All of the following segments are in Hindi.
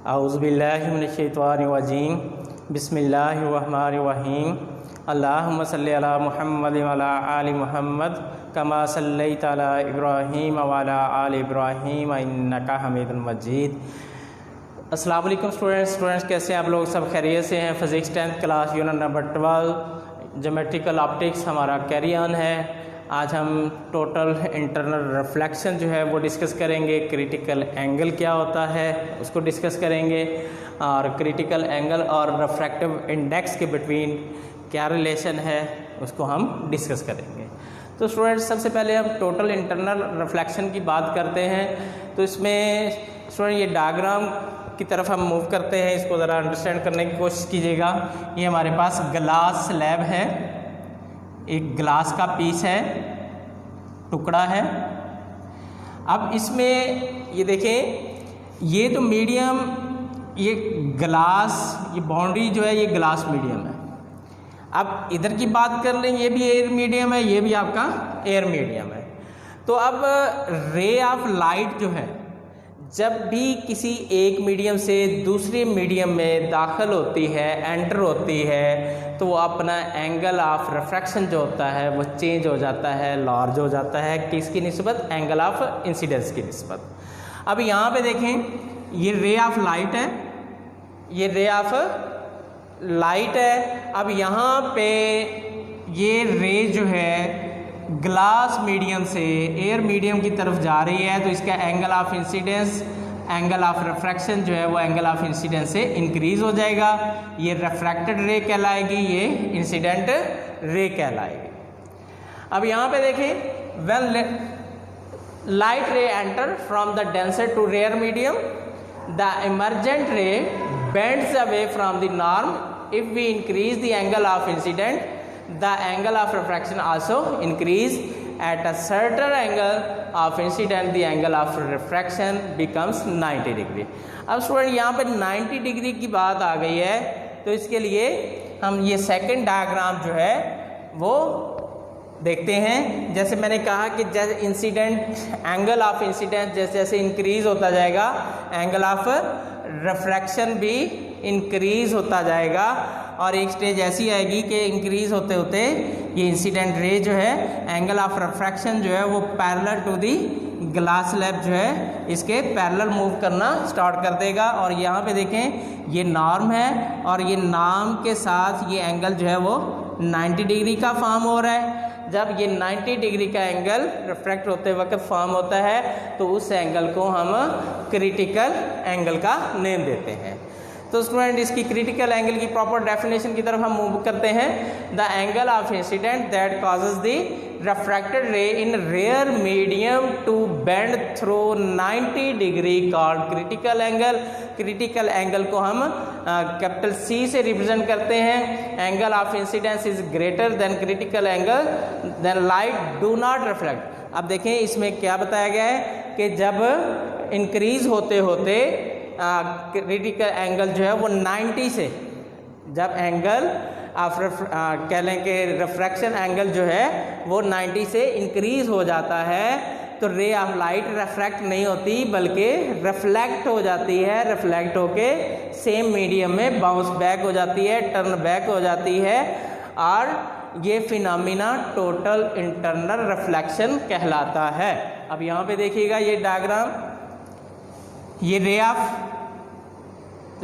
औज़ुबिल्लाहिमिनश्शैतानिर्रजीम बिस्मिल्लाहिर्रहमानिर्रहीम अल्लाहुम्मा सल्लि अला मुहम्मद व अला आलि मुहम्मद कमा सल्लैता अला इब्राहीम व अला आलि इब्राहीम इन्नका हमीदुम मजीद। अस्सलाम वालेकुम स्टूडेंट्स कैसे हैं आप लोग? सब खैरियत से हैं? Physics 10th class unit number 12 geometrical optics हमारा कैरी ऑन है। आज हम टोटल इंटरनल रिफ्लेक्शन जो है वो डिस्कस करेंगे। क्रिटिकल एंगल क्या होता है उसको डिस्कस करेंगे, और क्रिटिकल एंगल और रिफ्रैक्टिव इंडेक्स के बिटवीन क्या रिलेशन है उसको हम डिस्कस करेंगे। तो स्टूडेंट्स सबसे पहले हम टोटल इंटरनल रिफ्लेक्शन की बात करते हैं। तो इसमें स्टूडेंट ये डायग्राम की तरफ हम मूव करते हैं, इसको ज़रा अंडरस्टैंड करने की कोशिश कीजिएगा। ये हमारे पास ग्लास स्लैब है, एक ग्लास का पीस है, टुकड़ा है। अब इसमें ये देखें, ये तो मीडियम, ये ग्लास, ये बाउंड्री जो है ये ग्लास मीडियम है। अब इधर की बात कर लें, ये भी एयर मीडियम है, ये भी आपका एयर मीडियम है। तो अब रे ऑफ लाइट जो है जब भी किसी एक मीडियम से दूसरे मीडियम में दाखिल होती है, एंटर होती है, तो वो अपना एंगल ऑफ रिफ्रैक्शन जो होता है वो चेंज हो जाता है, लार्ज हो जाता है। किसकी निस्बत? एंगल ऑफ इंसिडेंस की निस्बत। अब यहाँ पे देखें, ये रे ऑफ लाइट है, ये रे ऑफ लाइट है। अब यहाँ पे ये रे जो है ग्लास मीडियम से एयर मीडियम की तरफ जा रही है, तो इसका angle of incidence, angle of refraction जो है वो एंगल ऑफ इंसिडेंस से इंक्रीज हो जाएगा। ये रिफ्रैक्टेड रे कहलाएगी, ये इंसिडेंट रे कहलाएगी। अब यहाँ पे देखें, when light ray enter from the denser to rare medium, the emergent ray bends away from the normal. If we increase the angle of incident, the angle of refraction also increase. At a certain angle of incident, the angle of refraction becomes 90 degree. अब स्टूडेंट यहाँ पे 90 डिग्री की बात आ गई है, तो इसके लिए हम ये सेकंड डायग्राम जो है वो देखते हैं। जैसे मैंने कहा कि जैसे इंसिडेंट, एंगल ऑफ इंसिडेंस जैसे जैसे इंक्रीज होता जाएगा, एंगल ऑफ रिफ्रैक्शन भी इंक्रीज होता जाएगा, और एक स्टेज ऐसी आएगी कि इंक्रीज होते होते ये इंसिडेंट रे जो है, एंगल ऑफ रिफ्रैक्शन जो है वो parallel to the glass slab जो है इसके पैरेलल मूव करना स्टार्ट कर देगा। और यहाँ पे देखें, ये नॉर्म है, और ये नॉर्म के साथ ये एंगल जो है वो 90 डिग्री का फॉर्म हो रहा है। जब ये 90 डिग्री का एंगल रिफ्रैक्ट होते वक्त फॉर्म होता है, तो उस एंगल को हम क्रिटिकल एंगल का नेम देते हैं। तो स्टूडेंट इसकी क्रिटिकल एंगल की प्रॉपर डेफिनेशन की तरफ हम मूव करते हैं। The angle of incident that causes the refracted ray in rare medium to bend through 90 degree called critical angle. Critical angle को हम कैपिटल C से रिप्रेजेंट करते हैं। Angle of incidence is greater than critical angle, then light do not reflect. अब देखें इसमें क्या बताया गया है कि जब इंक्रीज होते होते क्रिटिकल एंगल जो है वो 90 से, जब एंगल ऑफ कह लें कि रिफ्रैक्शन एंगल जो है वो 90 से इंक्रीज हो जाता है, तो रे ऑफ लाइट रिफ्रैक्ट नहीं होती बल्कि रिफ्लेक्ट हो जाती है। रिफ्लेक्ट होके सेम मीडियम में बाउंस बैक हो जाती है, टर्न बैक हो जाती है, और ये फिनोमिना टोटल इंटरनल रिफ्लेक्शन कहलाता है। अब यहाँ पे देखिएगा ये डायग्राम, ये रे ऑफ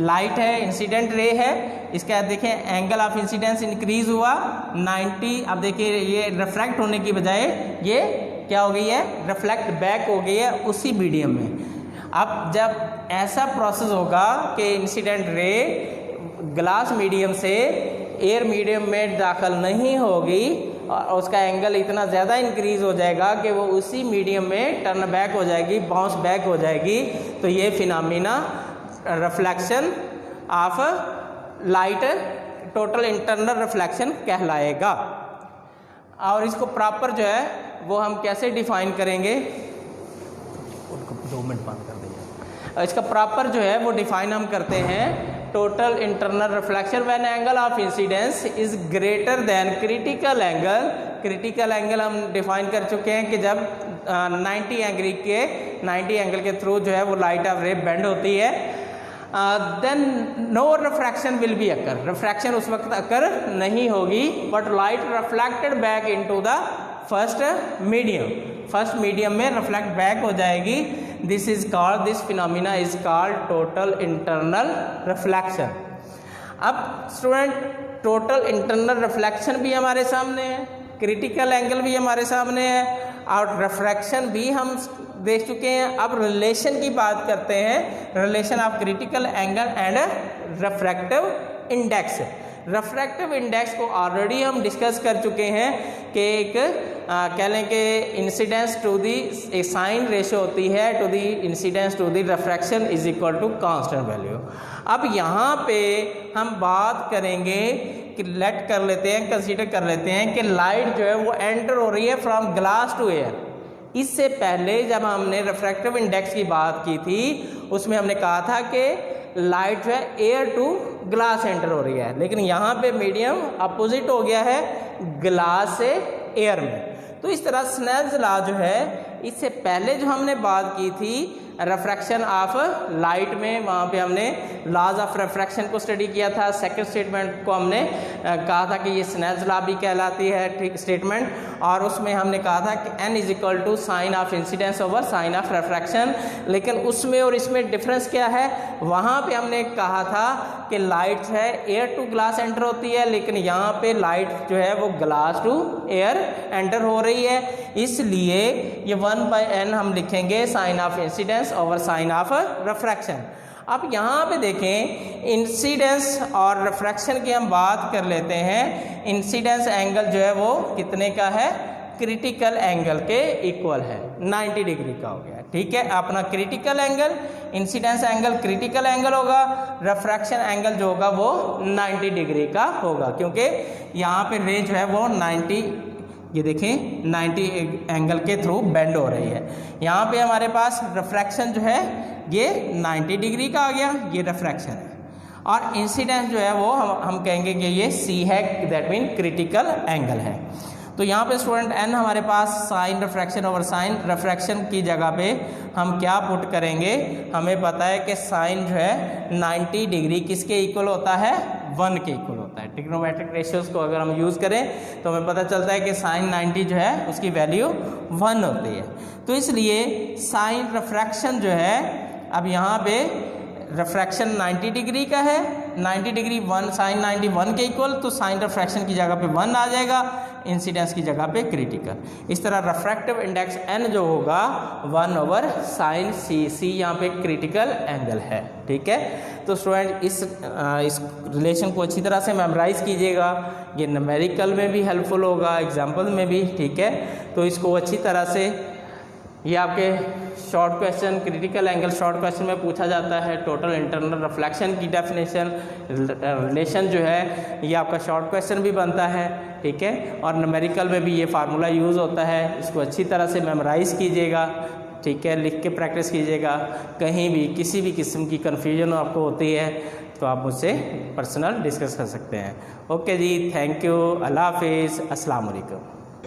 लाइट है, इंसिडेंट रे है, इसका देखें एंगल ऑफ इंसिडेंस इंक्रीज हुआ 90। अब देखिए ये रिफ्रैक्ट होने की बजाय ये क्या हो गई है, रिफ्लेक्ट बैक हो गई है उसी मीडियम में। अब जब ऐसा प्रोसेस होगा कि इंसिडेंट रे ग्लास मीडियम से एयर मीडियम में दाखिल नहीं होगी, और उसका एंगल इतना ज़्यादा इंक्रीज हो जाएगा कि वो उसी मीडियम में टर्न बैक हो जाएगी, बाउंस बैक हो जाएगी, तो ये phenomena reflection of light total internal reflection कहलाएगा। और इसको प्रॉपर जो है वो हम कैसे डिफाइन करेंगे, उनको 2 मिनट बंद कर देंगे। इसका प्रॉपर जो है वो डिफाइन हम करते हैं, total internal reflection when angle of incidence is greater than critical angle. Critical angle हम डिफाइन कर चुके हैं कि जब 90 एंगल के थ्रू जो है वो लाइट ऑफ रे बेंड होती है, then no refraction will be occur, refraction उस वक्त अकर नहीं होगी, but light reflected back into the first medium, first medium में रिफ्लेक्ट बैक हो जाएगी। This is called, this phenomena is called total internal reflection. अब स्टूडेंट टोटल इंटरनल रिफ्लेक्शन भी हमारे सामने है, क्रिटिकल एंगल भी हमारे सामने है और रिफ्रैक्शन भी हम देख चुके हैं। अब रिलेशन की बात करते हैं, relation of critical angle and refractive index. Refractive index को ऑलरेडी हम डिस्कस कर चुके हैं कि एक कह लें कि इंसिडेंस टू दी एक साइन रेशो होती है to the incidence to the refraction is equal to constant value. अब यहाँ पे हम बात करेंगे कि लेट कर लेते हैं, कंसीडर कर लेते हैं कि लाइट जो है वो एंटर हो रही है फ्रॉम ग्लास टू एयर। इससे पहले जब हमने रिफ्रैक्टिव इंडेक्स की बात की थी उसमें हमने कहा था कि लाइट जो है एयर टू ग्लास एंटर हो रही है, लेकिन यहाँ पे मीडियम अपोजिट हो गया है ग्लास से एयर में। तो इस तरह स्नेल्स लॉ जो है, इससे पहले जो हमने बात की थी रिफ्रैक्शन ऑफ लाइट में, वहाँ पे हमने लॉज ऑफ रिफ्रैक्शन को स्टडी किया था। सेकंड स्टेटमेंट को हमने कहा था कि ये स्नेल्स लॉ भी कहलाती है, ठीक स्टेटमेंट, और उसमें हमने कहा था कि n is equal to sine of incidence over sine of refraction. लेकिन उसमें और इसमें डिफरेंस क्या है, वहाँ पे हमने कहा था कि लाइट है एयर टू ग्लास एंटर होती है, लेकिन यहाँ पे लाइट जो है वो ग्लास टू एयर एंटर हो रही है, इसलिए ये 1/n हम लिखेंगे sine of incidence over sine of refraction. अब यहाँ पे देखें इंसिडेंस और रिफ्रैक्शन की हम बात कर लेते हैं। इंसिडेंस एंगल जो है वो कितने का है, क्रिटिकल एंगल के इक्वल है, 90 डिग्री का हो गया, ठीक है। अपना critical angle, incidence angle critical angle होगा, रिफ्रैक्शन एंगल जो होगा वो 90 डिग्री का होगा, क्योंकि यहाँ पे रे जो है वो 90, ये देखें 90 एंगल के थ्रू बेंड हो रही है। यहाँ पे हमारे पास रिफ्रैक्शन जो है ये 90 डिग्री का आ गया, ये रिफ्रैक्शन है, और इंसिडेंस जो है वो हम कहेंगे कि ये सी है, दैट मीन क्रिटिकल एंगल है। तो यहाँ पे स्टूडेंट n हमारे पास sine refraction over sine refraction की जगह पे हम क्या पुट करेंगे, हमें पता है कि साइन जो है 90 डिग्री किसके इक्वल होता है, 1 के इक्वल होता है। ट्रिग्नोमेट्रिक रेशियोज को अगर हम यूज़ करें तो हमें पता चलता है कि साइन 90 जो है उसकी वैल्यू 1 होती है। तो इसलिए साइन रिफ्रैक्शन जो है, अब यहाँ पे रिफ्रैक्शन 90 डिग्री का है, 90 डिग्री 1 साइन 90 1 के इक्वल, तो साइन रिफ्रैक्शन की जगह पे 1 आ जाएगा, इंसिडेंस की जगह पे क्रिटिकल। इस तरह रिफ्रैक्टिव इंडेक्स n जो होगा 1 ओवर साइन सी यहाँ पे क्रिटिकल एंगल है, ठीक है। तो स्टूडेंट इस रिलेशन को अच्छी तरह से मेमोराइज कीजिएगा, ये न्यूमेरिकल में भी हेल्पफुल होगा, एग्जाम्पल में भी, ठीक है। तो इसको अच्छी तरह से, ये आपके short question critical angle short question में पूछा जाता है। टोटल इंटरनल रिफ्लेक्शन की डेफिनेशन रिलेशन जो है ये आपका शॉर्ट क्वेश्चन भी बनता है, ठीक है, और न्यूमेरिकल में भी ये फार्मूला यूज़ होता है। इसको अच्छी तरह से मेमोराइज़ कीजिएगा, ठीक है, लिख के प्रैक्टिस कीजिएगा। कहीं भी किसी भी किस्म की कन्फ्यूजन आपको होती है तो आप मुझसे पर्सनल डिस्कस कर सकते हैं। ओके जी, थैंक यू, अल्लाह हाफिज़, अस्सलाम वालेकुम।